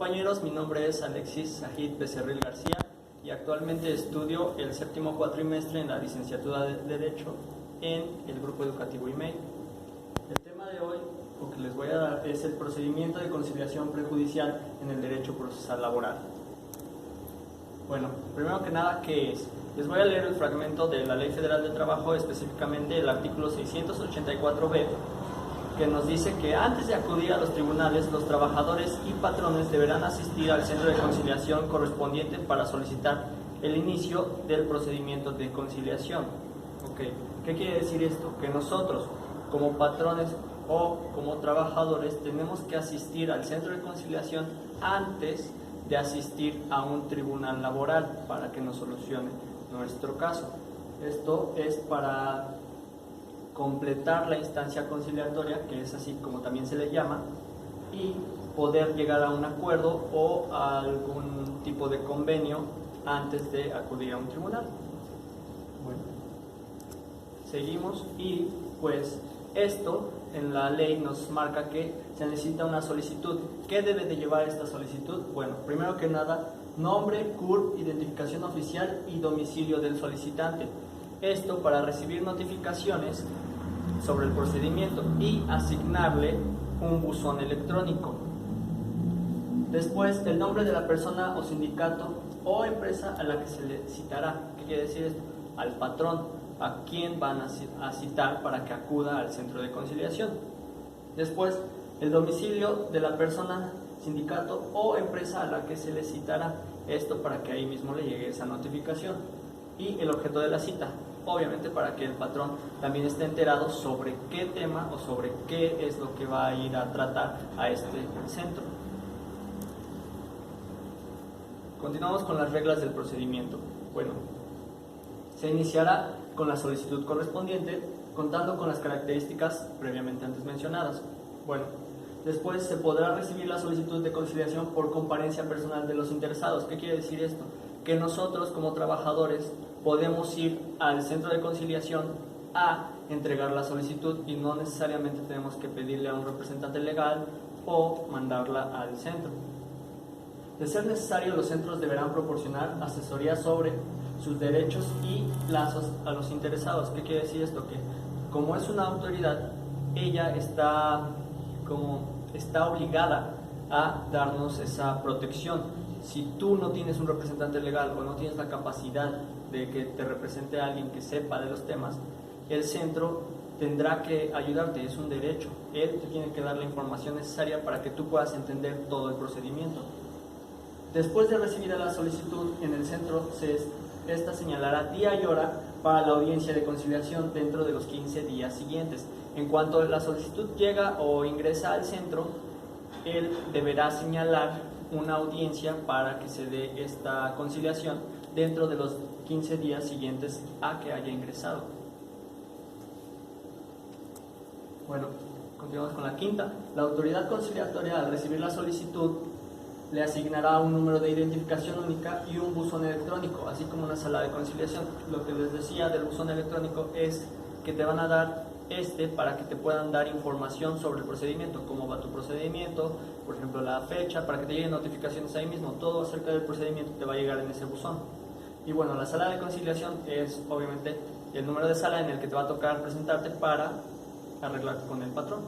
compañeros? Mi nombre es Alexis Zahid Becerril García y actualmente estudio el 7º cuatrimestre en la licenciatura de Derecho en el grupo educativo IMEI. El tema de hoy, lo que les voy a dar, es el procedimiento de conciliación prejudicial en el derecho procesal laboral. Bueno, primero que nada, ¿qué es? Les voy a leer el fragmento de la Ley Federal del Trabajo, específicamente el artículo 684b, que nos dice que antes de acudir a los tribunales, los trabajadores y patrones deberán asistir al centro de conciliación correspondiente para solicitar el inicio del procedimiento de conciliación. Okay. ¿Qué quiere decir esto? Que nosotros, como patrones o como trabajadores, tenemos que asistir al centro de conciliación antes de asistir a un tribunal laboral para que nos solucione nuestro caso. Esto es para completar la instancia conciliatoria, que es así como también se le llama, y poder llegar a un acuerdo o a algún tipo de convenio antes de acudir a un tribunal. Bueno, seguimos y pues esto en la ley nos marca que se necesita una solicitud. ¿Qué debe de llevar esta solicitud? Bueno, primero que nada, nombre, CURP, identificación oficial y domicilio del solicitante. Esto para recibir notificaciones sobre el procedimiento y asignarle un buzón electrónico. Después, el nombre de la persona o sindicato o empresa a la que se le citará. ¿Qué quiere decir esto? Al patrón, a quien van a citar para que acuda al centro de conciliación. Después, el domicilio de la persona, sindicato o empresa a la que se le citará. Esto para que ahí mismo le llegue esa notificación. Y el objeto de la cita, obviamente para que el patrón también esté enterado sobre qué tema o sobre qué es lo que va a ir a tratar a este centro. Continuamos con las reglas del procedimiento. Bueno, se iniciará con la solicitud correspondiente, contando con las características previamente antes mencionadas. Bueno, después se podrá recibir la solicitud de conciliación por comparencia personal de los interesados. ¿Qué quiere decir esto? Que nosotros como trabajadores podemos ir al centro de conciliación a entregar la solicitud y no necesariamente tenemos que pedirle a un representante legal o mandarla al centro. De ser necesario, los centros deberán proporcionar asesoría sobre sus derechos y plazos a los interesados. ¿Qué quiere decir esto? Que como es una autoridad, ella está obligada a darnos esa protección. Si tú no tienes un representante legal o no tienes la capacidad de que te represente a alguien que sepa de los temas, el centro tendrá que ayudarte, es un derecho. Él te tiene que dar la información necesaria para que tú puedas entender todo el procedimiento. Después de recibir la solicitud en el centro, esta señalará día y hora para la audiencia de conciliación dentro de los 15 días siguientes. En cuanto la solicitud llega o ingresa al centro, él deberá señalar una audiencia para que se dé esta conciliación dentro de los 15 días siguientes a que haya ingresado. Bueno, continuamos con la quinta. La autoridad conciliatoria, al recibir la solicitud, le asignará un número de identificación única y un buzón electrónico, así como una sala de conciliación. Lo que les decía del buzón electrónico es que te van a dar para que te puedan dar información sobre el procedimiento, cómo va tu procedimiento, por ejemplo la fecha, para que te lleguen notificaciones ahí mismo. Todo acerca del procedimiento te va a llegar en ese buzón. Y bueno, la sala de conciliación es obviamente el número de sala en el que te va a tocar presentarte para arreglar con el patrón.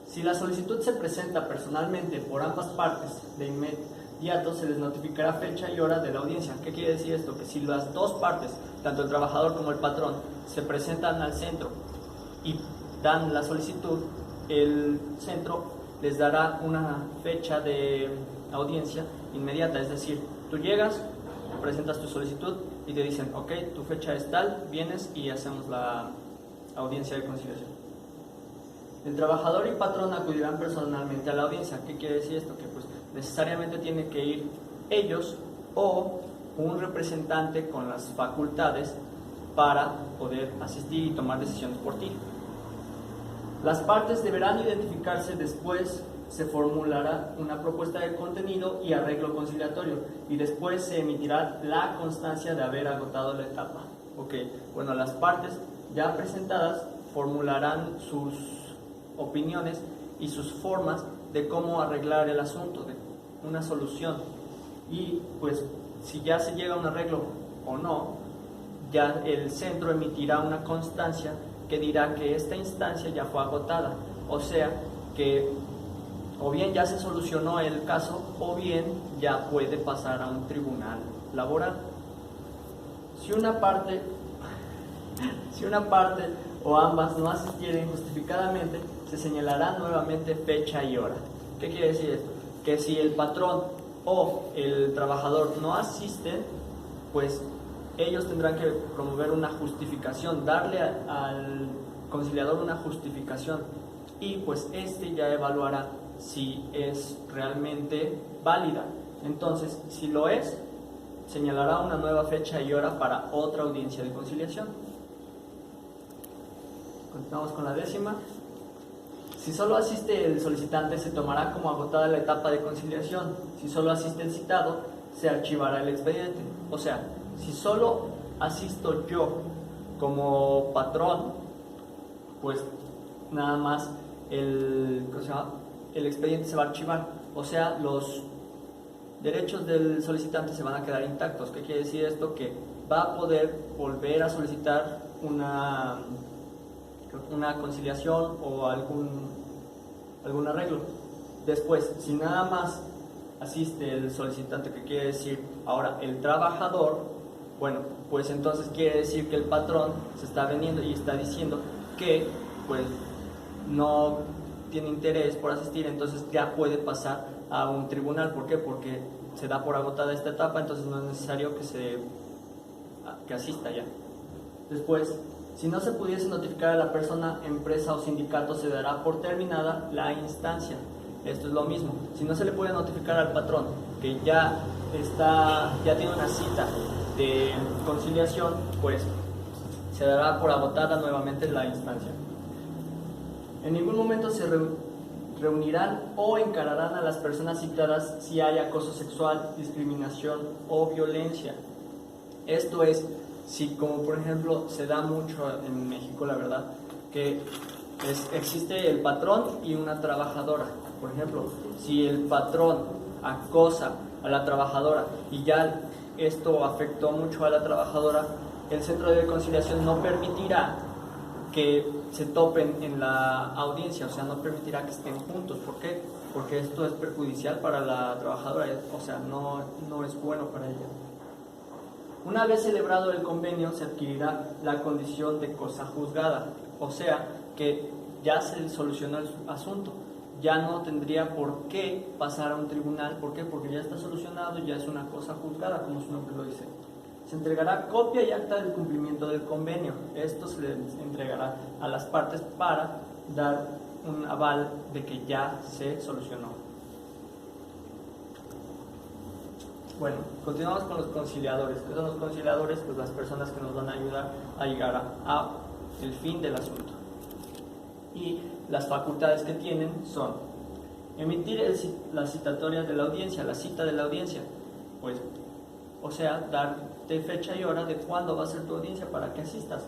Si la solicitud se presenta personalmente por ambas partes, de inmediato se les notificará fecha y hora de la audiencia. ¿Qué quiere decir esto? Que si las dos partes, tanto el trabajador como el patrón, se presentan al centro y dan la solicitud, el centro les dará una fecha de audiencia inmediata. Es decir, tú llegas, presentas tu solicitud y te dicen, ok, tu fecha es tal, vienes y hacemos la audiencia de conciliación. El trabajador y patrón acudirán personalmente a la audiencia. ¿Qué quiere decir esto? Que pues necesariamente tiene que ir ellos o un representante con las facultades para poder asistir y tomar decisiones por ti. Las partes deberán identificarse, después se formulará una propuesta de contenido y arreglo conciliatorio y después se emitirá la constancia de haber agotado la etapa. Ok, bueno, las partes ya presentadas formularán sus opiniones y sus formas de cómo arreglar el asunto, de una solución. Y pues si ya se llega a un arreglo o no, ya el centro emitirá una constancia que dirá que esta instancia ya fue agotada, o sea que o bien ya se solucionó el caso o bien ya puede pasar a un tribunal laboral. Si una parte o ambas no asistieren justificadamente, se señalará nuevamente fecha y hora. ¿Qué quiere decir esto? Que si el patrón o el trabajador no asisten, pues ellos tendrán que promover una justificación, darle al conciliador una justificación, y pues este ya evaluará si es realmente válida. Entonces, si lo es, señalará una nueva fecha y hora para otra audiencia de conciliación. Continuamos con la 10ª. Si solo asiste el solicitante, se tomará como agotada la etapa de conciliación. Si solo asiste el citado, se archivará el expediente. O sea, si solo asisto yo como patrón, pues nada más el expediente se va a archivar. O sea, los derechos del solicitante se van a quedar intactos. ¿Qué quiere decir esto? Que va a poder volver a solicitar una conciliación o algún arreglo. Después, si nada más asiste el solicitante, que quiere decir ahora el trabajador, bueno, pues entonces quiere decir que el patrón se está veniendo y está diciendo que pues no tiene interés por asistir, entonces ya puede pasar a un tribunal. ¿Por qué? Porque se da por agotada esta etapa, entonces no es necesario que asista ya. Después, si no se pudiese notificar a la persona, empresa o sindicato, se dará por terminada la instancia. Esto es lo mismo. Si no se le puede notificar al patrón que ya tiene una cita de conciliación, pues se dará por agotada nuevamente la instancia. En ningún momento se reunirán o encararán a las personas citadas si hay acoso sexual, discriminación o violencia. Esto es, si como por ejemplo se da mucho en México, la verdad, que existe el patrón y una trabajadora. Por ejemplo, si el patrón acosa a la trabajadora y ya esto afectó mucho a la trabajadora, el centro de conciliación no permitirá que se topen en la audiencia, o sea, no permitirá que estén juntos. ¿Por qué? Porque esto es perjudicial para la trabajadora, o sea, no es bueno para ella. Una vez celebrado el convenio, se adquirirá la condición de cosa juzgada, o sea, que ya se solucionó el asunto, ya no tendría por qué pasar a un tribunal. ¿Por qué? Porque ya está solucionado, ya es una cosa juzgada, como su nombre lo dice. Se entregará copia y acta del cumplimiento del convenio. Esto se le entregará a las partes para dar un aval de que ya se solucionó. Bueno, continuamos con los conciliadores. ¿Qué son los conciliadores? Pues las personas que nos van a ayudar a llegar a el fin del asunto. Y las facultades que tienen son emitir las citatorias de la audiencia, la cita de la audiencia, pues, o sea, darte fecha y hora de cuándo va a ser tu audiencia para que asistas.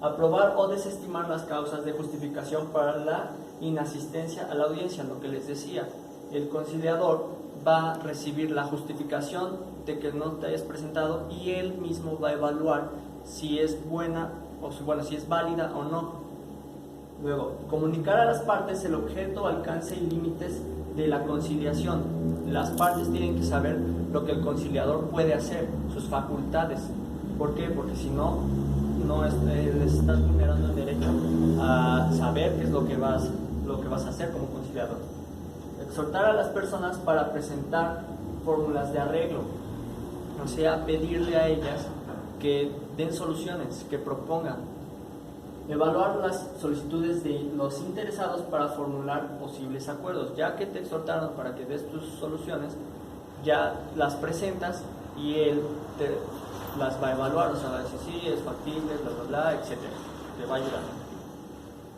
Aprobar o desestimar las causas de justificación para la inasistencia a la audiencia, lo que les decía. El conciliador va a recibir la justificación de que no te hayas presentado y él mismo va a evaluar si es buena o si es válida o no. Luego, comunicar a las partes el objeto, alcance y límites de la conciliación. Las partes tienen que saber lo que el conciliador puede hacer, sus facultades. ¿Por qué? Porque si no, les estás vulnerando el derecho a saber qué es lo que vas a hacer como conciliador. Exhortar a las personas para presentar fórmulas de arreglo, o sea, pedirle a ellas que den soluciones, que propongan. Evaluar las solicitudes de los interesados para formular posibles acuerdos. Ya que te exhortaron para que des tus soluciones, ya las presentas y él las va a evaluar, o sea, va a decir sí, es factible, etc. Te va a ayudar.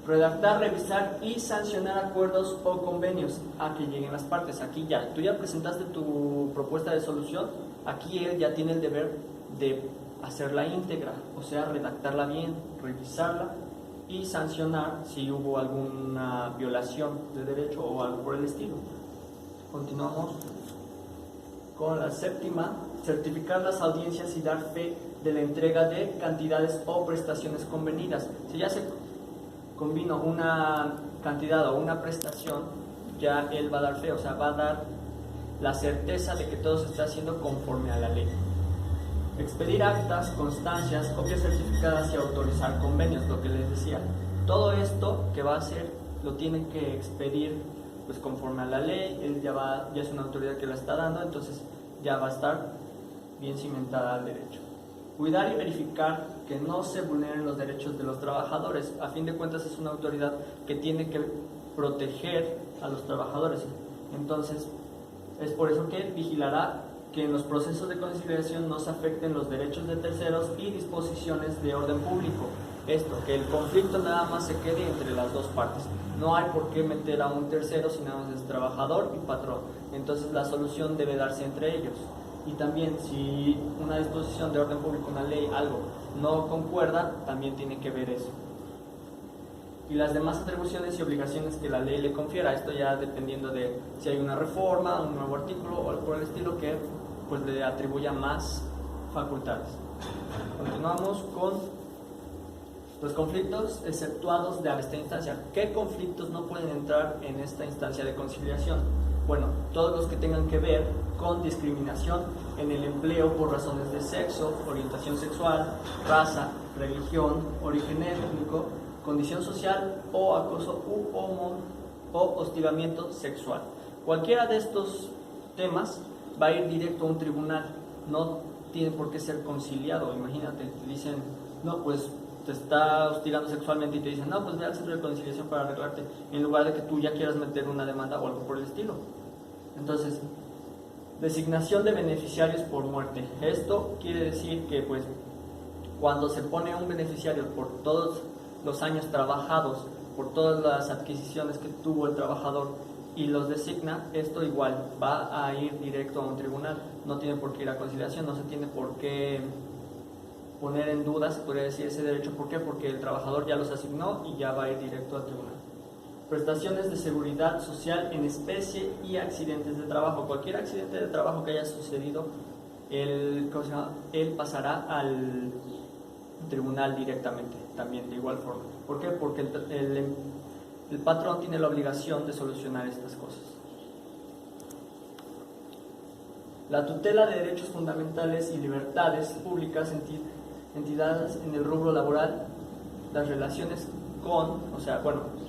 Redactar, revisar y sancionar acuerdos o convenios a que lleguen las partes. Aquí ya, tú ya presentaste tu propuesta de solución, aquí él ya tiene el deber de hacerla íntegra, o sea, redactarla bien, revisarla y sancionar si hubo alguna violación de derecho o algo por el estilo. Continuamos. con la séptima, certificar las audiencias y dar fe de la entrega de cantidades o prestaciones convenidas. Si ya se convino una cantidad o una prestación, ya él va a dar fe, o sea, va a dar la certeza de que todo se está haciendo conforme a la ley. Expedir actas, constancias, copias certificadas y autorizar convenios, lo que les decía. Todo esto que va a hacer lo tienen que expedir pues conforme a la ley. Él ya es una autoridad que la está dando, entonces ya va a estar bien cimentada al derecho. Cuidar y verificar que no se vulneren los derechos de los trabajadores. A fin de cuentas es una autoridad que tiene que proteger a los trabajadores. Entonces es por eso que vigilará que en los procesos de conciliación no se afecten los derechos de terceros y disposiciones de orden público. Esto, que el conflicto nada más se quede entre las dos partes. No hay por qué meter a un tercero si nada más es trabajador y patrón. Entonces la solución debe darse entre ellos. Y también si una disposición de orden público, una ley, algo, no concuerda, también tiene que ver eso. Y las demás atribuciones y obligaciones que la ley le confiera, esto ya dependiendo de si hay una reforma, un nuevo artículo o algo por el estilo que pues le atribuya más facultades. Continuamos con los conflictos exceptuados de esta instancia. ¿Qué conflictos no pueden entrar en esta instancia de conciliación? Bueno, todos los que tengan que ver con discriminación en el empleo por razones de sexo, orientación sexual, raza, religión, origen étnico, condición social o acoso o hostigamiento sexual. Cualquiera de estos temas va a ir directo a un tribunal, no tiene por qué ser conciliado. Imagínate, te dicen, no, pues te está hostigando sexualmente y te dicen, no, pues ve al centro de conciliación para arreglarte, en lugar de que tú ya quieras meter una demanda o algo por el estilo. Entonces, designación de beneficiarios por muerte. Esto quiere decir que pues cuando se pone un beneficiario por todos los años trabajados, por todas las adquisiciones que tuvo el trabajador y los designa, esto igual va a ir directo a un tribunal. No tiene por qué ir a conciliación, no se tiene por qué poner en duda, se podría decir, ese derecho. ¿Por qué? Porque el trabajador ya los asignó y ya va a ir directo al tribunal. Prestaciones de seguridad social en especie y accidentes de trabajo. Cualquier accidente de trabajo que haya sucedido, él pasará al tribunal directamente, también de igual forma. ¿Por qué? Porque el patrón tiene la obligación de solucionar estas cosas. La tutela de derechos fundamentales y libertades públicas, entidades en el rubro laboral, las relaciones con,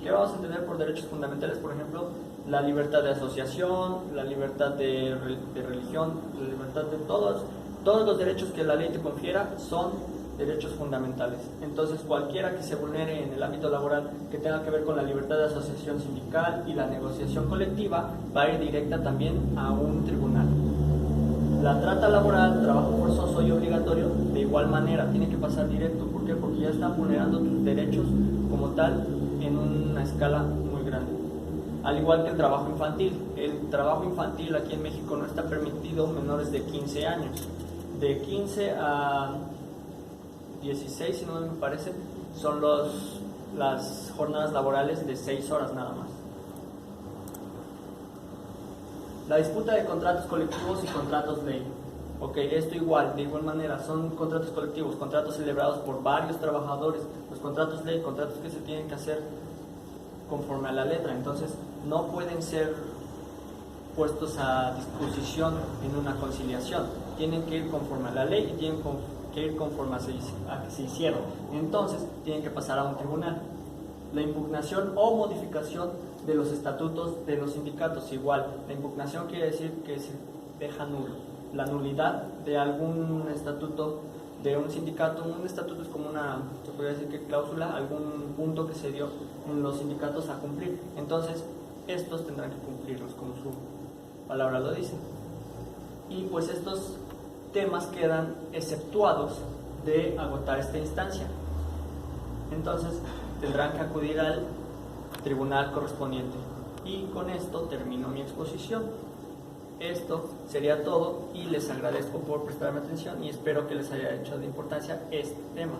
¿qué vamos a entender por derechos fundamentales? Por ejemplo, la libertad de asociación, la libertad de religión, la libertad de todos los derechos que la ley te confiera son derechos fundamentales. Entonces, cualquiera que se vulnere en el ámbito laboral que tenga que ver con la libertad de asociación sindical y la negociación colectiva va a ir directa también a un tribunal. La trata laboral, trabajo forzoso y obligatorio, de igual manera, tiene que pasar directo. ¿Por qué? Porque ya están vulnerando tus derechos como tal en una escala muy grande. Al igual que el trabajo infantil. El trabajo infantil aquí en México no está permitido menores de 15 años. De 15 a 16, si no me parece, son las jornadas laborales de 6 horas nada más. La disputa de contratos colectivos y contratos ley. Ok, esto de igual manera, son contratos colectivos, contratos celebrados por varios trabajadores. Los contratos ley, contratos que se tienen que hacer conforme a la letra, entonces no pueden ser puestos a disposición en una conciliación. Tienen que ir conforme a la ley y tienen que ir conforme a que se hicieron. Entonces tienen que pasar a un tribunal. La impugnación o modificación de los estatutos de los sindicatos, igual. La impugnación quiere decir que se deja nulo. La nulidad de algún estatuto de un sindicato. Un estatuto es como se podría decir que cláusula, algún punto que se dio en los sindicatos a cumplir. Entonces, estos tendrán que cumplirlos como su palabra lo dice. Y pues estos temas quedan exceptuados de agotar esta instancia. Entonces, tendrán que acudir al tribunal correspondiente. Y con esto termino mi exposición. Esto sería todo y les agradezco por prestarme atención y espero que les haya hecho de importancia este tema.